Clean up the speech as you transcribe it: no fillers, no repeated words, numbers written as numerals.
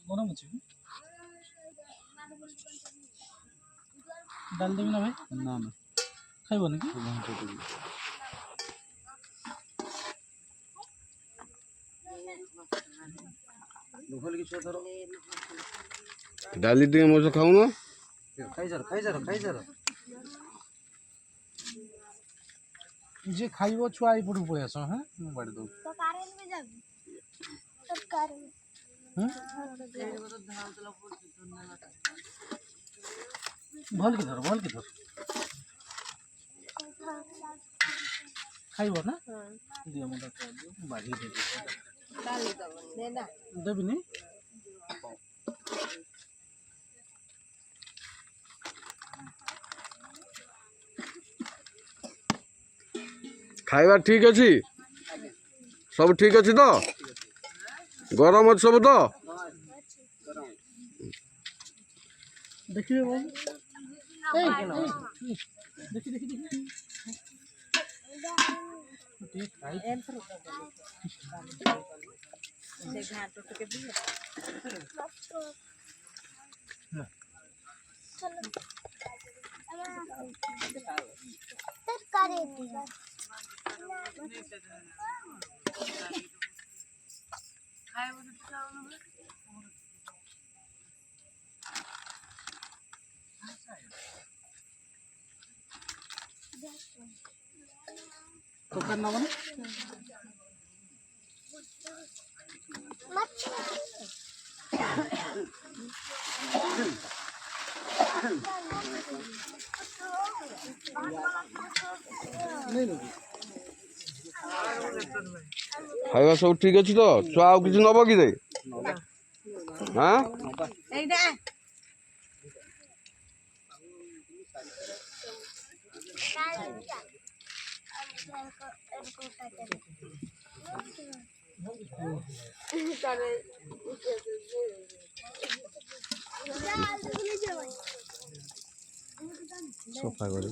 গরম আছে ডাল দেবি না ভাই? না না খাইব নাকি? ডালি দিয়ে মজা খাও না? যে খাইব ছুয়া এইপটু পড়ে আস। হ্যাঁ ମୁଁ ବାଡ଼ି ଦઉં। ଭଲ କି ଧର ଖାଇବ ନା? ଦିଅ ମୁଁ ବାଢ଼ି ଦେବି। ଦେବିନି? ଖାଇବା ଠିକ୍ ଅଛି? ସବୁ ଠିକ୍ ଅଛି ତ? ଗରମ ଅଛି ସବୁ ତ? ଦେଖିବେ ବାବୁ ଦେଖି ତରକାରୀ ନବ ନା? ଖାଇବା ସବୁ ଠିକ୍ ଅଛି ତ? ଛୁଆ ଆଉ କିଛି ନବ କି ରେ? ହଁ ସଫା କରି